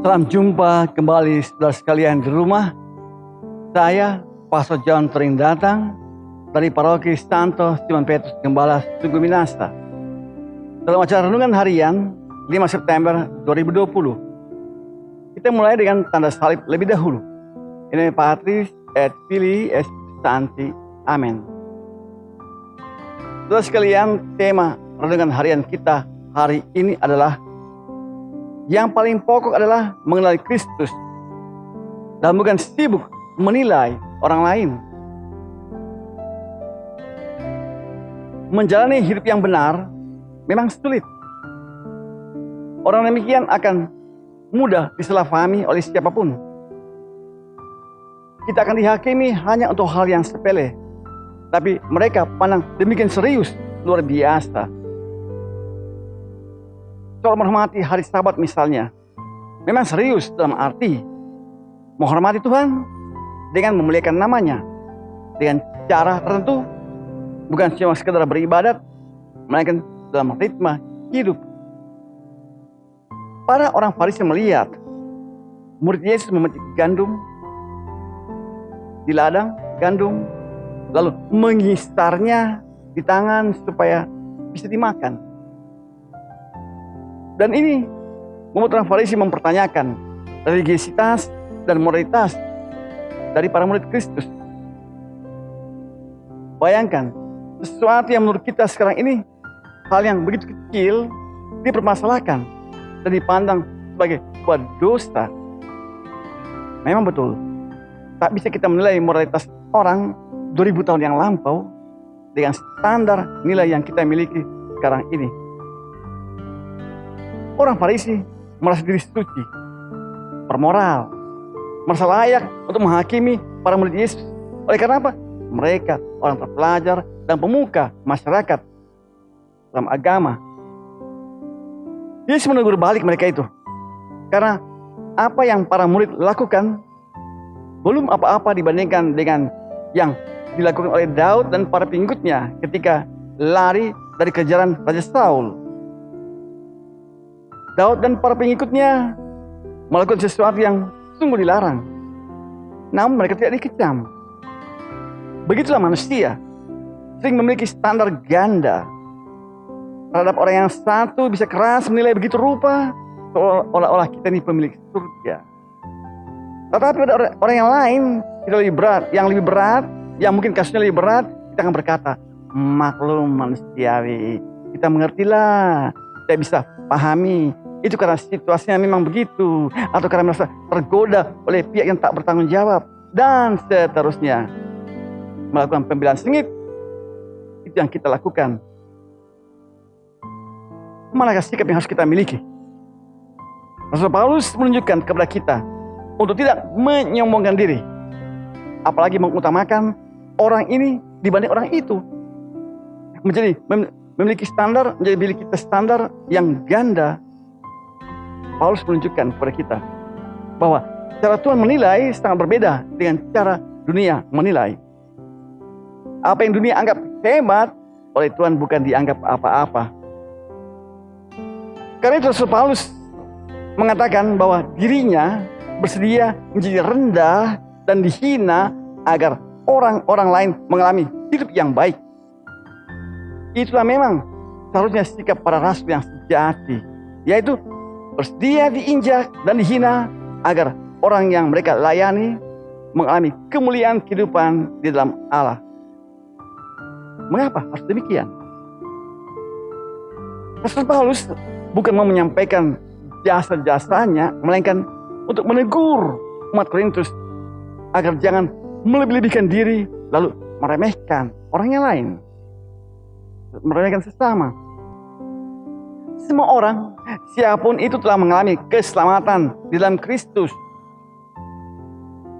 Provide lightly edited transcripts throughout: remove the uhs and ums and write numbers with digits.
Salam jumpa kembali saudara sekalian di rumah. Saya Pastor John Toring datang dari Paroki Santo Simon Petrus Gembala Tugu Minasa. Dalam acara renungan harian 5 September 2020, kita mulai dengan tanda salib lebih dahulu. In Patris et Filii et Sancti. Amen. Saudara sekalian, tema renungan harian kita hari ini adalah yang paling pokok adalah mengenali Kristus dan bukan sibuk menilai orang lain. Menjalani hidup yang benar memang sulit. Orang demikian akan mudah disalahpahami oleh siapapun. Kita akan dihakimi hanya untuk hal yang sepele, tapi mereka pandang demikian serius, luar biasa. Soal menghormati hari Sabat misalnya, memang serius dalam arti menghormati Tuhan dengan memuliakan namanya dengan cara tertentu, bukan cuma sekedar beribadat, melainkan dalam ritme hidup. Para orang Farisi melihat murid Yesus memetik gandum di ladang gandum, lalu mengistarnya di tangan supaya bisa dimakan. Dan ini membuat orang Farisi mempertanyakan religiositas dan moralitas dari para murid Kristus. Bayangkan, sesuatu yang menurut kita sekarang ini hal yang begitu kecil dipermasalahkan dan dipandang sebagai sebuah dosa. Memang betul, tak bisa kita menilai moralitas orang 2000 tahun yang lampau dengan standar nilai yang kita miliki sekarang ini. Orang Farisi merasa diri suci, bermoral, merasa layak untuk menghakimi para murid Yesus. Oleh karena apa? Mereka orang terpelajar dan pemuka masyarakat dalam agama. Yesus menegur balik mereka itu. Karena apa yang para murid lakukan belum apa-apa dibandingkan dengan yang dilakukan oleh Daud dan para pengikutnya ketika lari dari kejaran Raja Saul. Daud dan para pengikutnya melakukan sesuatu yang sungguh dilarang, namun mereka tidak dikecam. Begitulah manusia, sering memiliki standar ganda. Terhadap orang yang satu bisa keras menilai begitu rupa, seolah-olah kita ini pemilik surga. Tetapi pada orang yang lain, kita lebih berat, yang mungkin kasusnya lebih berat, kita akan berkata, maklum manusiawi, kita mengertilah, kita bisa pahami. Itu karena situasinya memang begitu, atau karena merasa tergoda oleh pihak yang tak bertanggung jawab, dan seterusnya. Melakukan pembelaan sengit, itu yang kita lakukan. Manakah sikap yang harus kita miliki? Rasul Paulus menunjukkan kepada kita untuk tidak menyombongkan diri, apalagi mengutamakan orang ini dibanding orang itu. Memiliki standar yang ganda. Paulus menunjukkan kepada kita bahwa cara Tuhan menilai sangat berbeda dengan cara dunia menilai. Apa yang dunia anggap hebat, oleh Tuhan bukan dianggap apa-apa. Karena itu Rasul Paulus mengatakan bahwa dirinya bersedia menjadi rendah dan dihina agar orang-orang lain mengalami hidup yang baik. Itulah memang seharusnya sikap para rasul yang sejati, yaitu bersedia diinjak dan dihina agar orang yang mereka layani mengalami kemuliaan kehidupan di dalam Allah. Mengapa harus demikian? Rasul Paulus bukan mau menyampaikan jasa-jasanya, melainkan untuk menegur umat Korintus agar jangan melebih-lebihkan diri lalu meremehkan orang yang lain, meremehkan sesama. Semua orang, siapapun itu telah mengalami keselamatan di dalam Kristus.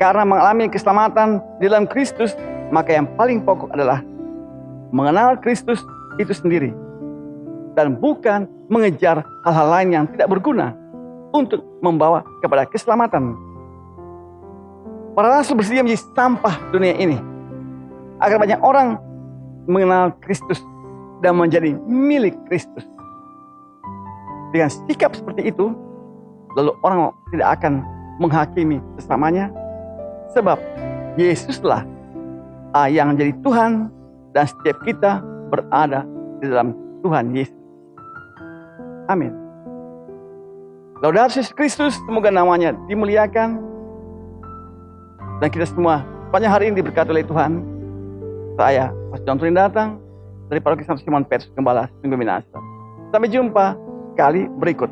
Karena mengalami keselamatan di dalam Kristus, maka yang paling pokok adalah mengenal Kristus itu sendiri. Dan bukan mengejar hal-hal lain yang tidak berguna untuk membawa kepada keselamatan. Para rasul bersedia menjadi sampah dunia ini, agar banyak orang mengenal Kristus dan menjadi milik Kristus. Dengan sikap seperti itu, lalu orang tidak akan menghakimi sesamanya. Sebab Yesuslah yang jadi Tuhan, dan setiap kita berada di dalam Tuhan Yesus. Amin. Laudatus Yesus Kristus, semoga namanya dimuliakan. Dan kita semua sepanjang hari ini diberkati oleh Tuhan. Saya, Pastor John Turin datang dari Paroki Santo Simon Petrus Gembala Sungguh Minasa. Sampai jumpa kali berikut.